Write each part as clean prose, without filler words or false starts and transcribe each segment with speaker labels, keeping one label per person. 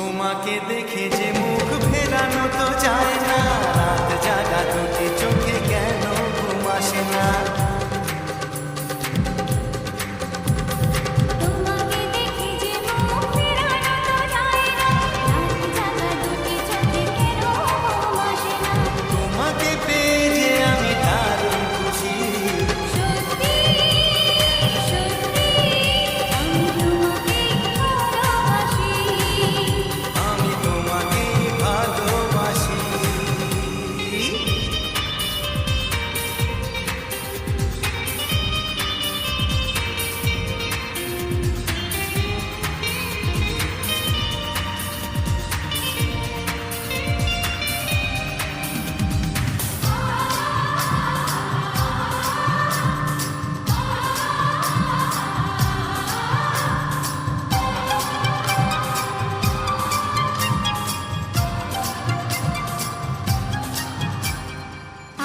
Speaker 1: তোমাকে দেখে যে মুখ ফেরানো তো যায় না, রাত জাগা দুটি চোখে কেন ঘুম আসে না। তোমাকে পেয়ে যে আমি দারুণ খুশি, আমি তোমাকে ভালোবাসি।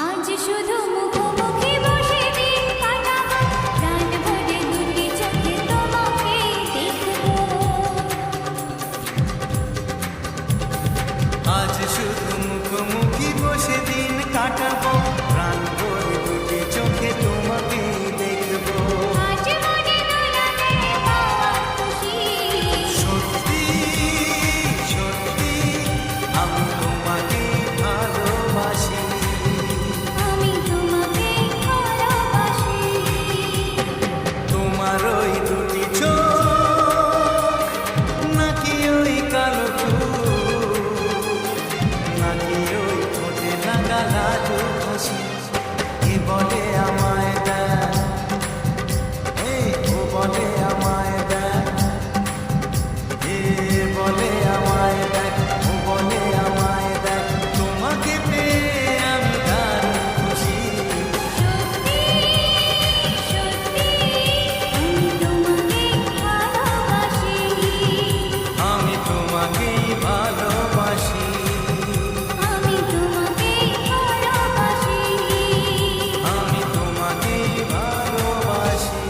Speaker 2: আজ শুধু মুখোমুখি বসে দিন কাটাবো, প্রাণ ভরে দুটি চোখে তোমাকে দেখবো।
Speaker 1: আজ শুধু মুখোমুখি বসে দিন কাটাবো, প্রাণ ভরে দুটি চোখে তোমাকে দেখবো।
Speaker 2: আজ মনে দোলালে পাওয়া খুশি,
Speaker 1: সত্যি সত্যি আমি তোমাকে ভালোবাসি।
Speaker 2: আমি তোমাকে ভালোবাসি।
Speaker 1: তোমার ওই দুটি চোখ নাকি ওই কালো চুল, নাকি ওই ঠোঁটে লাগা লাজু হাসি, কে বলে আমায় দেখ, এই ও বলে আমায় দেখ, এ বলে আমায় দেখ, ও বলে আমায় দেখ, তোমাকে পেয়ে আমি দারুণ খুশি।
Speaker 2: সত্যি সত্যি আমি তোমাকে ভালোবাসি।
Speaker 1: আমি তোমাকেই ভালোবাসি।
Speaker 2: আমি তোমাকে ভালোবাসি।
Speaker 1: আমি তোমাকেই ভালোবাসি।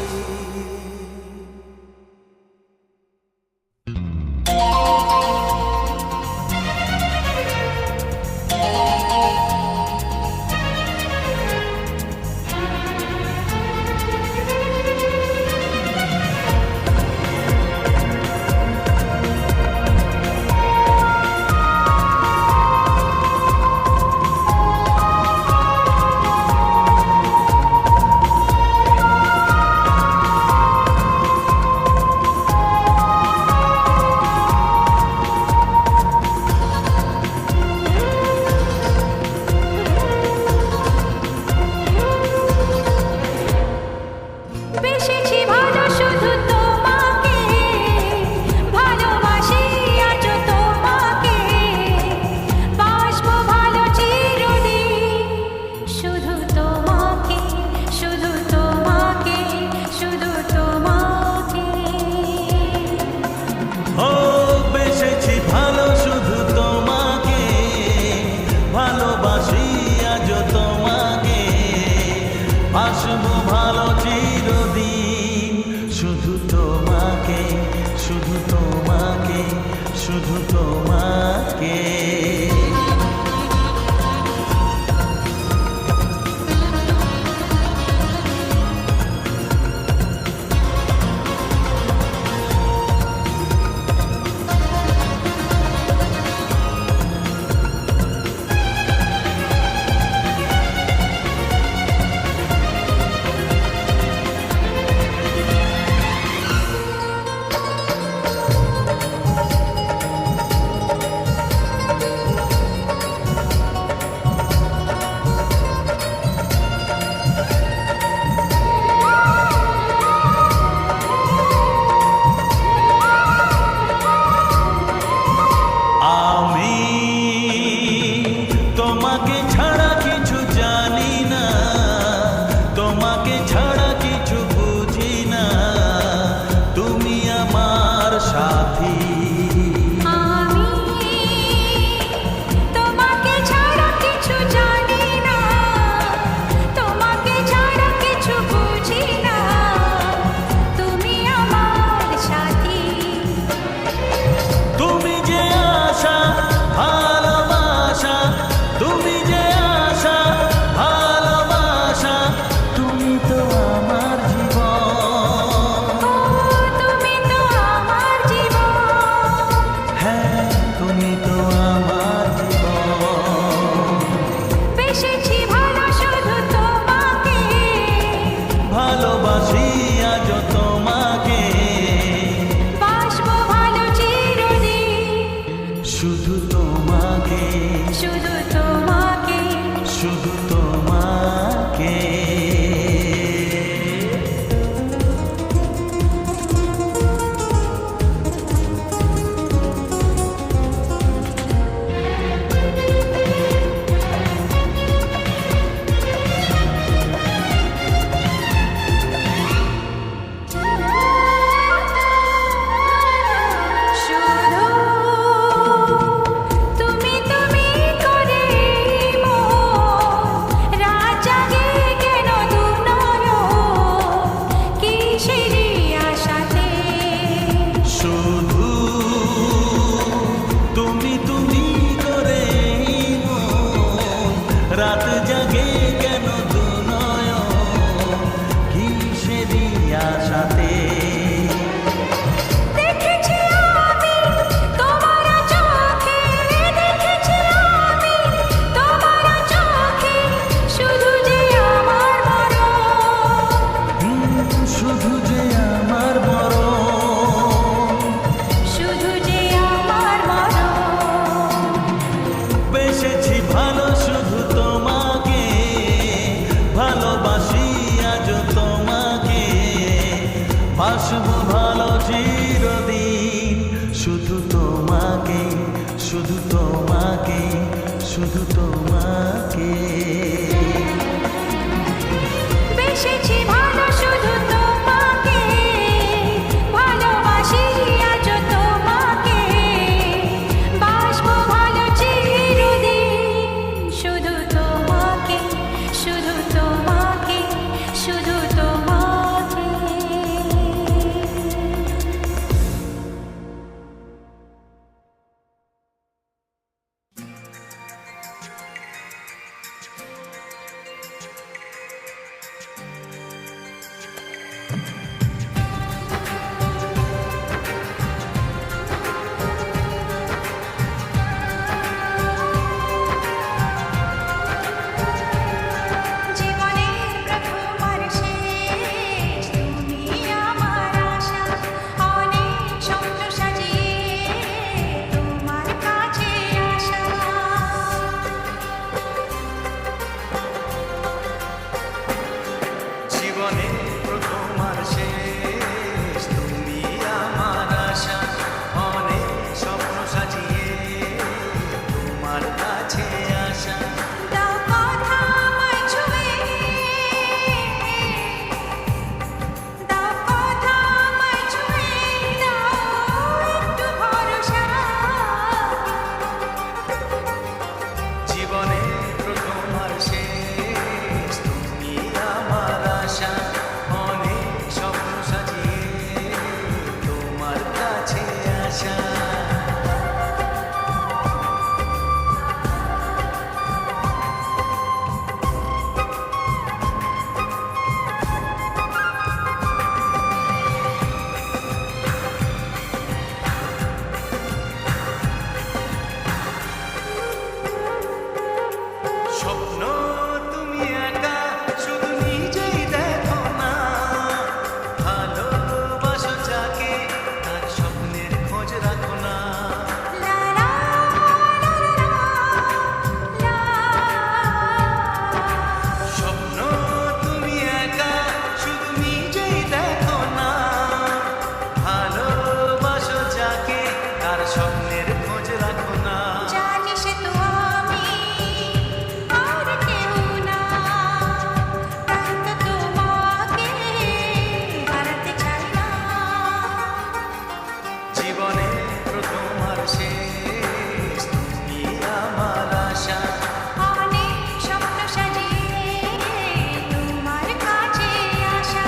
Speaker 2: বেশেছি ভালো শুধু তোমাকে, ভালোবাসি আজ তোমাকে, বাসবো ভালো চিরদিন শুধু তোমাকে, শুধু তোমাকে, শুধু তোমাকে।
Speaker 1: ও বেসেছি ভালো শুধু তোমাকে, ভালোবাসি আজ তোমাকে, আসবো ভালো চিরদিন শুধু তোমাকে, শুধু তোমাকে, শুধু তোমাকে। আমি তোমাকে ছাড়া কিছু জানি না, তোমাকে ছাড়া কিছু বুঝি না, তুমি আমার সাথী।
Speaker 2: আমি তোমাকে ছাড়া কিছু জানি না, তোমাকে ছাড়া কিছু বুঝি না, তুমি আমার সাথী।
Speaker 1: তুমি যে শুধু তোমাকে, শুধু তোমাকে, শুধু তোমাকে।
Speaker 2: বেসেছি ভালো শুধু তোমাকে, ভালোবাসি আজ তোমাকে, বাসবো ভালো চিরদিন। শুধু তোমাকে, শুধু তোমাকে, শুধু তোমাকে। জীবনের প্রথম আর শেষ তুমি আমার আশা, অনেক স্বপ্ন সাজিয়ে তোমার কাছে আসা।
Speaker 1: জীবনে প্রথম আর শেষ তুমি আমার আশা, অনেক স্বপ্ন সাজিয়ে তোমার কাছে আসা।
Speaker 2: দাও কথা আমায় ছুঁয়ে, দাও কথা আমায় ছুঁয়ে, দাও একটু ভরসা।
Speaker 1: জীবনে প্রথম আর শেষ তুমি আমার আশা, অনেক স্বপ্ন সাজিয়ে তোমার কাছে আসা। স্বপ্ন তুমি একা শুধু নিজেই দেখো না, ভালোবাসো যাকে তার স্বপ্নের খোঁজ রাখো না।
Speaker 2: লা লা লা লা।
Speaker 1: স্বপ্ন তুমি একা শুধু নিজেই দেখো না, ভালোবাসো যাকে তার স্বপ্নের খোঁজ রাখো না।
Speaker 2: জানিস তো আমি আর কেউ না, তাই তো তোমাকে হারাতে চাই না।
Speaker 1: জীবনে প্রথম আর শেষ তুমি আমার আশা,
Speaker 2: অনেক স্বপ্ন সাজিয়ে তোমার কাছে আসা।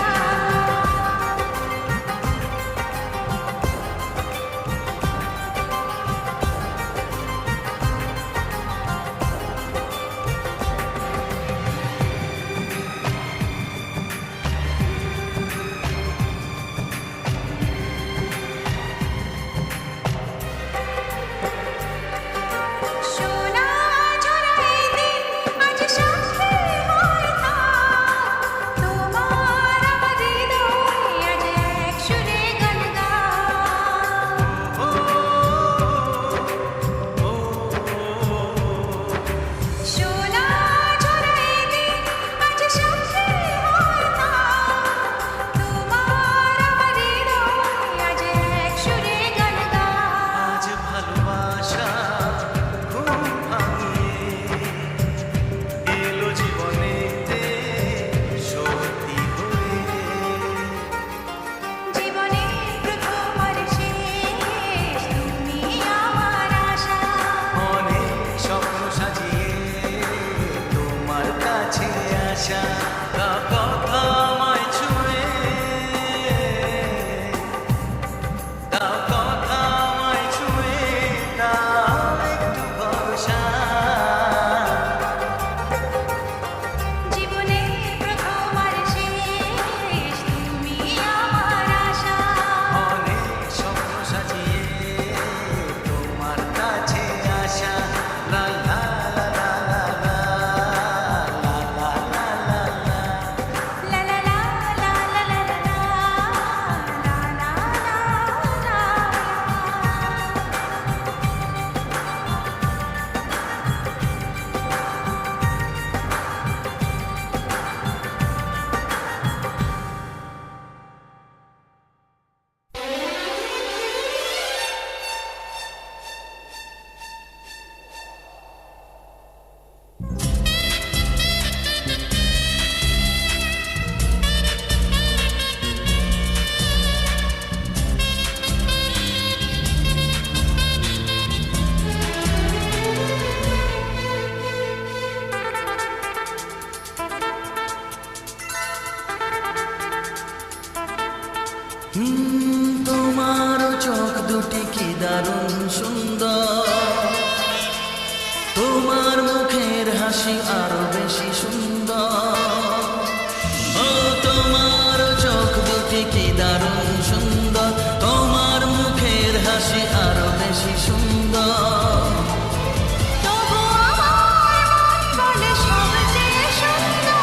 Speaker 3: সুন্দর, তোমার মুখের হাসি আরো বেশি সুন্দর, ও তোমার চোখ দুটি কি দারুণ সুন্দর, তোমার মুখের হাসি আরো বেশি সুন্দর।
Speaker 2: তবু আমার মন বলে সবচেয়ে সুন্দর,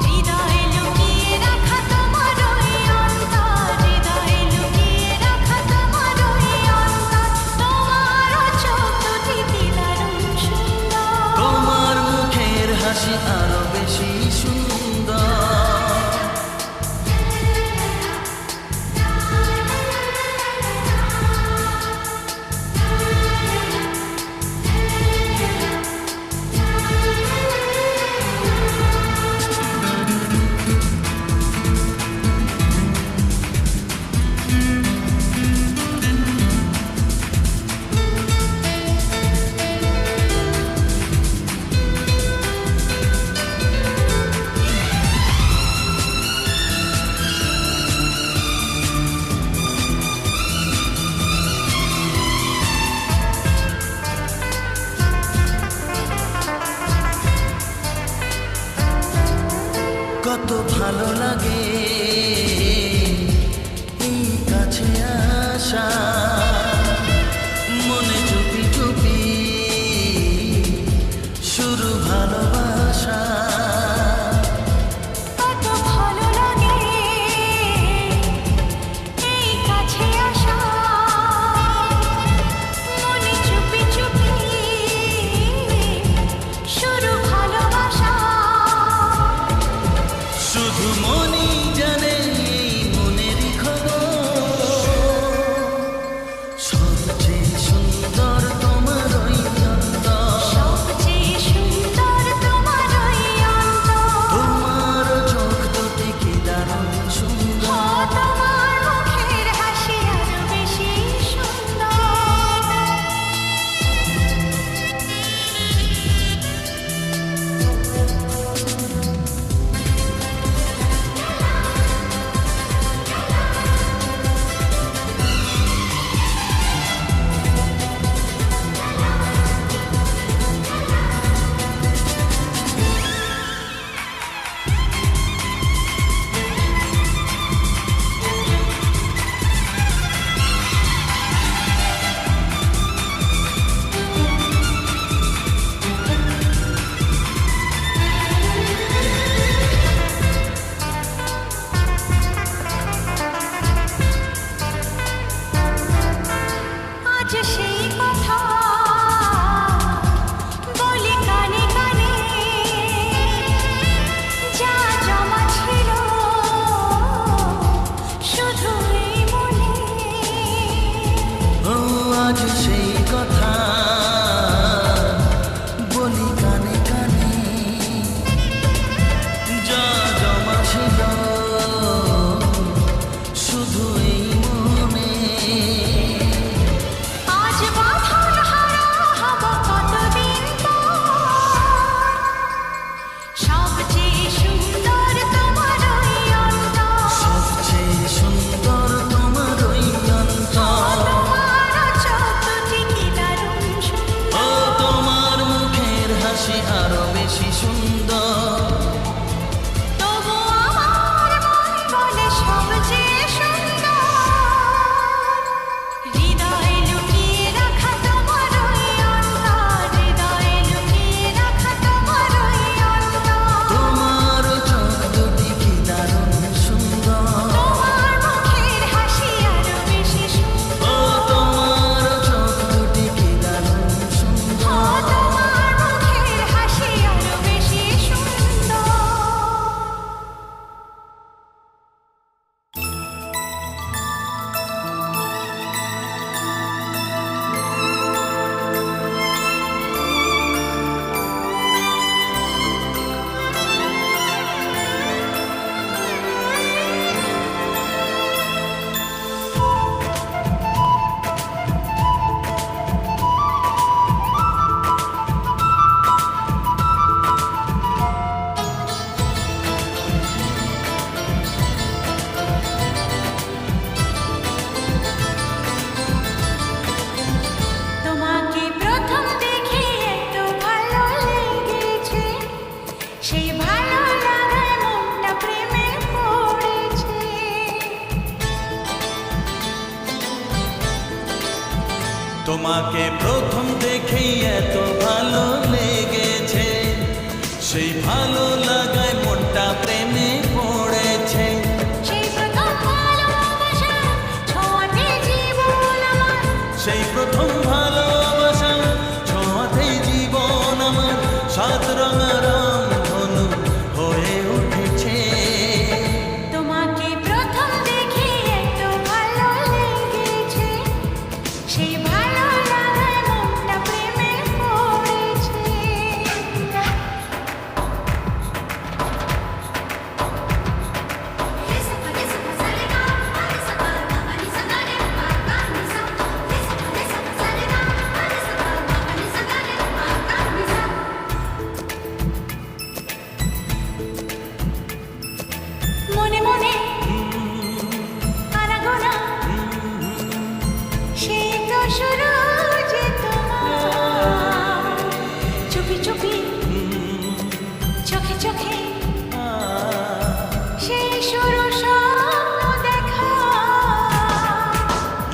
Speaker 2: হৃদয়ে লুকিয়ে রাখা তোমার ওই অন্তর, হৃদয়ে লুকিয়ে রাখা তোমার ওই অন্তর, তোমার চোখ দুটি কি দারুণ সুন্দর,
Speaker 3: তোমার মুখের হাসি আরো বেশি সুন্দর। কত ভালো লাগে এই কাছে আসা, মনে চুপি চুপি শুরু ভালোবাসা।
Speaker 2: কত ভালো লাগে এই কাছে আসা, মনে চুপি চুপি শুরু ভালোবাসা,
Speaker 3: শুধু মনই জানে এই মনেরই খবর, সবচেয়ে সুন্দর তোমার ওই অন্তর,
Speaker 2: সবচেয়ে সুন্দর তোমার ওই অন্তর,
Speaker 3: তোমার চোখ দুটি কি দারুণ
Speaker 2: ও
Speaker 3: সুন্দর,
Speaker 2: তোমার মুখের হাসি আরো বেশি সুন্দর। আজ সেই কথা বলি কানে কানে, যা জমা ছিল শুধু এই মনে,
Speaker 3: ও আজ সেই কথা বলি কানে কানে, যা জমা ছিল শুধু এই মনে।
Speaker 2: আজ বাঁধন হারা হব কতদিন পর, সবচেয়ে সুন্দর তোমার ওই অন্তর,
Speaker 3: সবচেয়ে সুন্দর তোমার ওই অন্তর,
Speaker 2: তোমার চোখ দুটি কি দারুণ
Speaker 3: তোমাকে প্রথম দেখেই এত ভালো লেগেছে, সেই ভালো লাগায় মনটা প্রেমে পড়েছে।
Speaker 2: সেই প্রথম ভালোবাসা ছোঁয়াতে জীবন আমার,
Speaker 3: সেই প্রথম ভালোবাসা ছোঁয়াতে জীবন আমার সাত রঙা রংধনু হয়ে উঠেছে।
Speaker 2: তোমাকে প্রথম দেখে এত ভালো লেগেছে, সেই ভালো লাগায় মনটা প্রেমে পড়েছে। মনে মনে আনাগোনা, সেই তো শুরু যে তোমার, চুপি চুপি চোখে চোখে, সেই শুরু স্বপ্ন দেখা।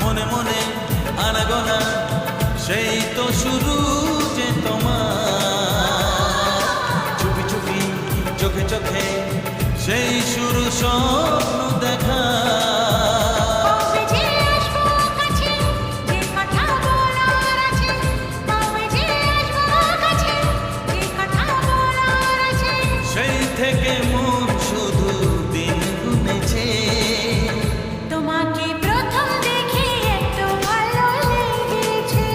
Speaker 3: মনে মনে আনাগোনা, সেই তো শুরু যে তোমার, চুপি চুপি চোখে চোখে, সেই শুরু স্বপ্ন দেখা।
Speaker 2: কবে যে আসবো কাছে, যে কথা বলার আছে, কবে যে আসবো কাছে, যে কথা বলার আছে।
Speaker 3: সেই থেকে মন শুধু দিন গুনেছে।
Speaker 2: তোমাকে প্রথম দেখে এত ভালো লেগেছে,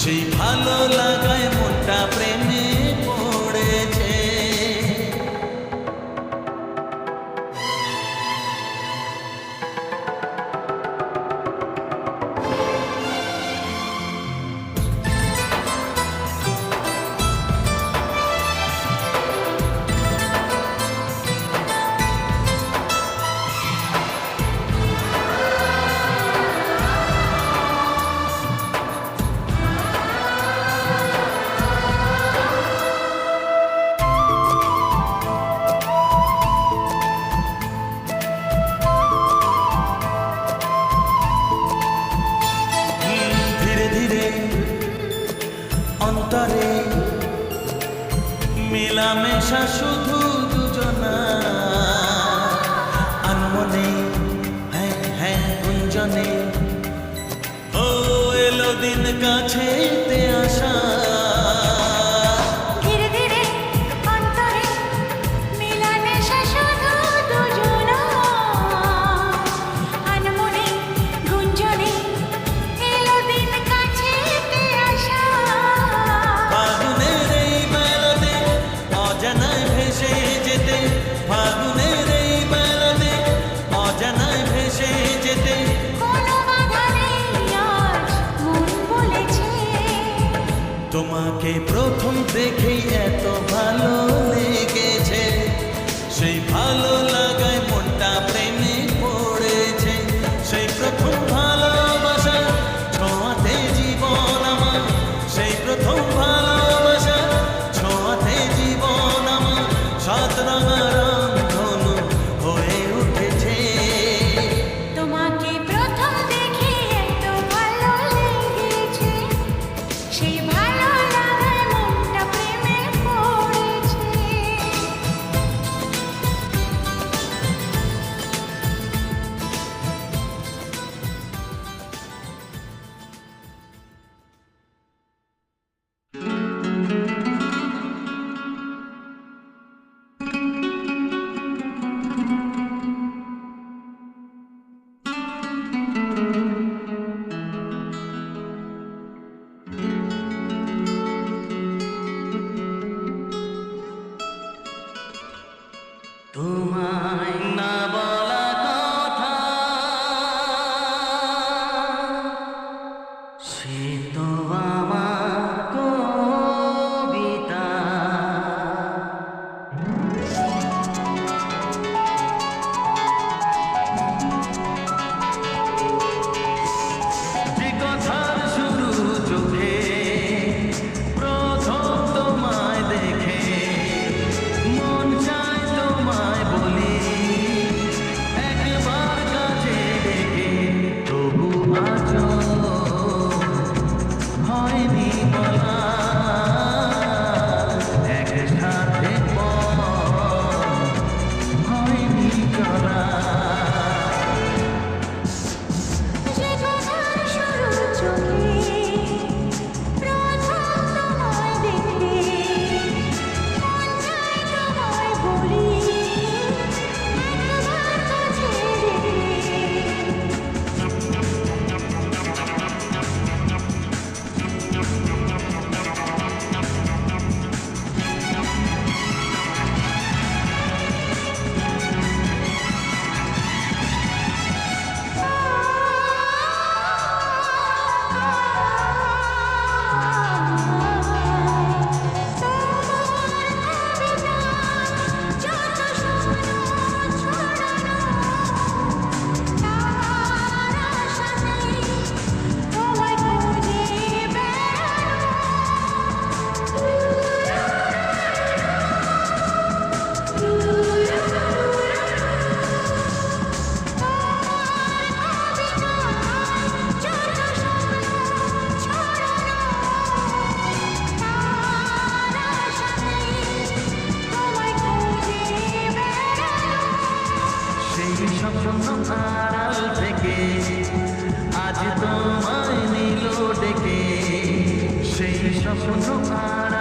Speaker 3: সেই ভালো লাগায় মনটা প্রেমে পড়েছে। ধীরে ধীরে অন্তরে মেলামেশা শুধু দুজনা, আনমনে হ্যাঁ হ্যাঁ গুঞ্জনে, ও এলো দিন কাছেতে আসা।
Speaker 2: ধীরে ধীরে অন্তরে মেলামেশা শুধু দুজনা, আনমনে গুঞ্জনে, এলো দিন কাছেতে আসা।
Speaker 3: ফাগুনের এই বেলাতে অজানায় ভেসে যেতে, ফাগুনের এই বেলাতে অজানায় ভেসে যেতে।
Speaker 2: কোনো বাধা নেই আজ মন বলেছে,
Speaker 3: তোমাকে প্রথম দেখেই এত ভালো লেগেছে, সেই ভালো লাগায় মনটা প্রেমে পড়েছে। সেই প্রথম ভালোবাসা ছোঁয়াতে জীবন আমার, সেই প্রথম ভালোবাসা ছোঁয়াতে জীবন আমার সাত রঙা রংধনু হয়ে উঠেছে।
Speaker 2: তোমাকে প্রথম দেখে এত ভালো লেগেছে, সেই ভালো লাগায় মনটা প্রেমে
Speaker 1: তোমায় নিল ডেকে সেই স্বপ্ন আর